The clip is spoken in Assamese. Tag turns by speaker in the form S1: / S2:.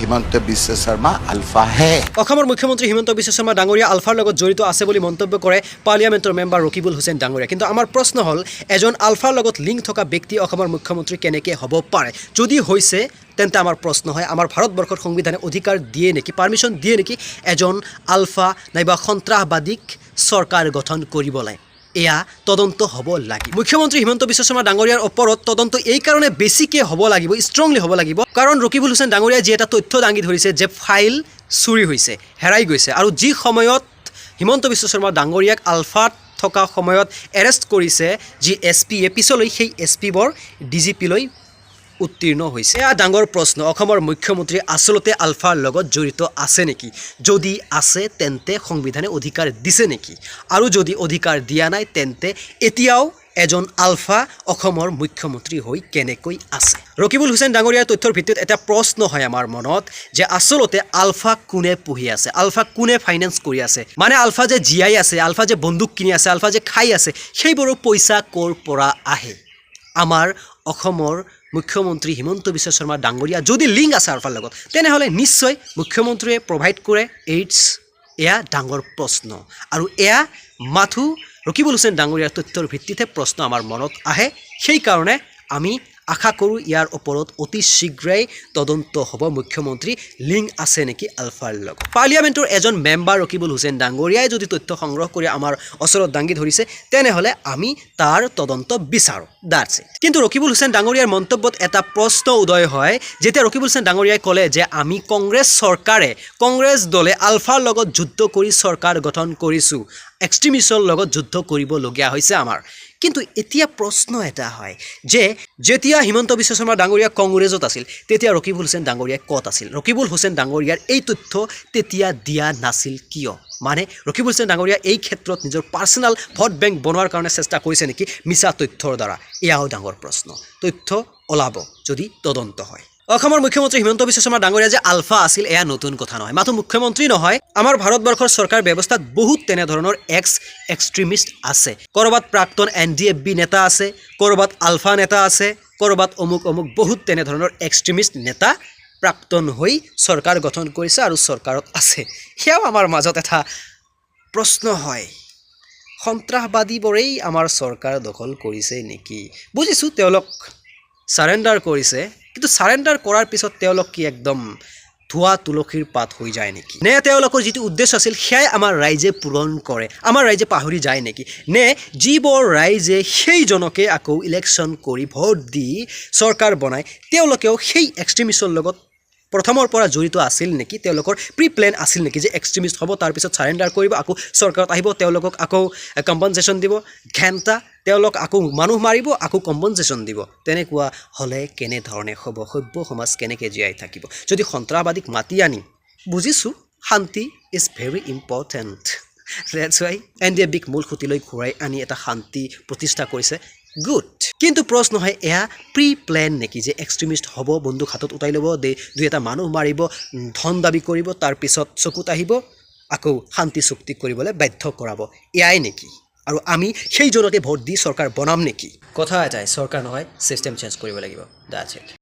S1: হিমন্ত বিশ্ব শৰ্মা আলফা হে।
S2: অসমৰ মুখ্যমন্ত্ৰী হিমন্ত বিশ্ব শৰ্মা ডাঙৰীয়া আলফাৰ লগত জড়িত আছে বুলি মন্তব্য কৰে পাৰ্লিয়ামেণ্টৰ মেম্বাৰ ৰকিবুল হুছেইন ডাঙৰীয়া। কিন্তু আমাৰ প্ৰশ্ন হ'ল, এজন আলফাৰ লগত লিংক থকা ব্যক্তি অসমৰ মুখ্যমন্ত্ৰী কেনেকৈ হ'ব পাৰে? যদি হৈছে তেন্তে আমাৰ প্ৰশ্ন হয়, আমাৰ ভাৰতবৰ্ষৰ সংবিধানে অধিকাৰ দিয়ে নেকি, পাৰ্মিশ্যন দিয়ে নেকি এজন আলফা নাইবা সন্ত্ৰাসবাদীক চৰকাৰ গঠন কৰিবলৈ? এয়া তদন্ত হ'ব লাগিব। মুখ্যমন্ত্ৰী হিমন্ত বিশ্ব শৰ্মা ডাঙৰীয়াৰ ওপৰত তদন্ত এই কাৰণে বেছিকৈ হ'ব লাগিব, ষ্ট্ৰংলি হ'ব লাগিব, কাৰণ ৰকিবুল হুছেইন ডাঙৰীয়াই যি এটা তথ্য দাঙি ধৰিছে যে ফাইল চুৰি হৈছে, হেৰাই গৈছে, আৰু যি সময়ত হিমন্ত বিশ্ব শৰ্মা ডাঙৰীয়াক আলফাত থকা সময়ত এৰেষ্ট কৰিছে যি SP-য়ে, পিছলৈ সেই SP-বোৰ DGP-লৈ উত্তীৰ্ণ হৈছে। এয়া ডাঙৰ প্ৰশ্ন, অসমৰ মুখ্যমন্ত্ৰী আচলতে আলফাৰ লগত জড়িত আছে নেকি? যদি আছে তেন্তে সংবিধানে অধিকাৰ দিছে নেকি? আৰু যদি অধিকাৰ দিয়া নাই তেন্তে এতিয়াও এজন আলফা অসমৰ মুখ্যমন্ত্ৰী হৈ কেনেকৈ আছে? ৰকিবুল হুছেইন ডাঙৰীয়াৰ তথ্যৰ ভিত্তিত এটা প্ৰশ্ন হয় আমাৰ মনত যে আচলতে আলফা কোনে পুহি আছে, আলফা কোনে ফাইনেন্স কৰি আছে? মানে আলফা যে জীয়াই আছে, আলফা যে বন্দুক কিনি আছে, আলফা যে খাই আছে, সেইবোৰৰ পইচা ক'ৰ পৰা আহে? আমাৰ অসমৰ মুখ্যমন্ত্ৰী হিমন্ত বিশ্ব শৰ্মা ডাঙৰীয়া যদি লিংক আছে আলফাৰ লগত, তেনেহ'লে নিশ্চয় মুখ্যমন্ত্ৰীয়ে প্ৰভাইড কৰে এইডছ। এয়া ডাঙৰ প্ৰশ্ন, আৰু এয়া মাথো ৰকিবুল হুছেইন ডাঙৰীয়াৰ তথ্যৰ ভিত্তিতহে প্ৰশ্ন আমাৰ মনত আহে। সেইকাৰণে আমি আশা কৰোঁ ইয়াৰ ওপৰত অতি শীঘ্ৰেই তদন্ত হ'ব, মুখ্যমন্ত্ৰী লিংক আছে নেকি আলফাৰ লগত। পাৰ্লিয়ামেণ্টৰ এজন মেম্বাৰ ৰকিবুল হুছেইন ডাঙৰীয়াই যদি তথ্য সংগ্ৰহ কৰি আমাৰ ওচৰত দাঙি ধৰিছে, তেনেহ'লে আমি তাৰ তদন্ত বিচাৰোঁ, দ্যাটছ ইট। কিন্তু ৰকিবুল হুছেইন ডাঙৰীয়াৰ মন্তব্যত এটা প্ৰশ্ন উদয় হয়, যেতিয়া ৰকিবুল হুছেইন ডাঙৰীয়াই ক'লে যে আমি কংগ্ৰেছ দলে আলফাৰ লগত যুদ্ধ কৰি চৰকাৰ গঠন কৰিছোঁ, এক্সট্ৰিমিষ্টৰ লগত যুদ্ধ কৰিবলগীয়া হৈছে আমাৰ। কিন্তু এতিয়া প্ৰশ্ন এটা হয় যে যেতিয়া হিমন্ত বিশ্ব শৰ্মা ডাঙৰীয়া কংগ্ৰেছত আছিল, তেতিয়া ৰকিবুল হুছেইন ডাঙৰীয়া ক'ত আছিল? ৰকিবুল হুছেইন ডাঙৰীয়াৰ এই তথ্য তেতিয়া দিয়া নাছিল কিয়? মানে ৰকিবুল হুছেইন ডাঙৰীয়া এই ক্ষেত্ৰত নিজৰ পাৰ্চনেল ভোট বেংক বনোৱাৰ কাৰণে চেষ্টা কৰিছে নেকি মিছা তথ্যৰ দ্বাৰা? এয়াও ডাঙৰ প্ৰশ্ন। তথ্য ওলাব যদি তদন্ত হয়। অসমৰ মুখ্যমন্ত্ৰী হিমন্ত বিশ্ব শৰ্মা ডাঙৰীয়া যে আলফা আছিল এয়া নতুন কথা নহয়, মাথো মুখ্যমন্ত্ৰী নহয়, আমাৰ ভাৰতবৰ্ষৰ চৰকাৰ ব্যৱস্থাত বহুত তেনেধৰণৰ এক্সট্ৰিমিষ্ট আছে। ক'ৰবাত প্ৰাক্তন NDFB নেতা আছে, ক'ৰবাত আলফা নেতা আছে, ক'ৰবাত অমুক বহুত তেনেধৰণৰ এক্সট্ৰিমিষ্ট নেতা প্ৰাক্তন হৈ চৰকাৰ গঠন কৰিছে আৰু চৰকাৰত আছে। সেয়াও আমাৰ মাজত এটা প্ৰশ্ন হয়, সন্ত্ৰাসবাদীবোৰেই আমাৰ চৰকাৰ দখল কৰিছে নেকি? বুজিছোঁ তেওঁলোক ছাৰেণ্ডাৰ কৰিছে, কিন্তু ছাৰেণ্ডাৰ কৰাৰ পিছত তেওঁলোক কি একদম ধোৱা তুলসীৰ পাত হৈ যায় নেকি? নে তেওঁলোকৰ যিটো উদ্দেশ্য আছিল সেয়াই আমাৰ ৰাইজে পূৰণ কৰে, আমাৰ ৰাইজে পাহৰি যায় নেকি? নে যিবোৰ ৰাইজে সেইজনকে আকৌ ইলেকশ্যন কৰি ভোট দি চৰকাৰ বনায়, তেওঁলোকেও সেই এক্সট্ৰিমিষ্টৰ লগত প্ৰথমৰ পৰা জড়িত আছিল নেকি? তেওঁলোকৰ প্ৰিপ্লেন আছিল নেকি যে এক্সট্ৰিমিষ্ট হ'ব, তাৰপিছত ছাৰেণ্ডাৰ কৰিব, আকৌ চৰকাৰত আহিব, তেওঁলোকক আকৌ কম্পনচেশ্যন দিব, ঘেণ্টা তেওঁলোক আকৌ মানুহ মাৰিব, আকৌ কম্পনচেশ্যন দিব? তেনেকুৱা হ'লে কেনেধৰণে হ'ব? সভ্য সমাজ কেনেকৈ জীয়াই থাকিব? যদি সন্ত্ৰাসবাদীক মাতি আনি, বুজিছোঁ শান্তি is very important, that's why NDFBক মূল সুঁতিলৈ ঘূৰাই আনি এটা শান্তি প্ৰতিষ্ঠা কৰিছে, গুড। কিন্তু প্ৰশ্ন হয়, এয়া প্ৰি প্লেন নেকি যে এক্সট্ৰিমিষ্ট হ'ব, বন্দুক হাতত উঠাই ল'ব, দুই এটা মানুহ মাৰিব, ধন দাবী কৰিব, তাৰপিছত চকুত আহিব, আকৌ শান্তি চুক্তি কৰিবলৈ বাধ্য কৰাব, এয়াই নেকি? আৰু আমি সেইজনকে ভোট দি চৰকাৰ বনাম নেকি? কথা এটাই, চৰকাৰ নহয়, ছিষ্টেম চেঞ্জ কৰিব লাগিব, দ্যাটছ ইট।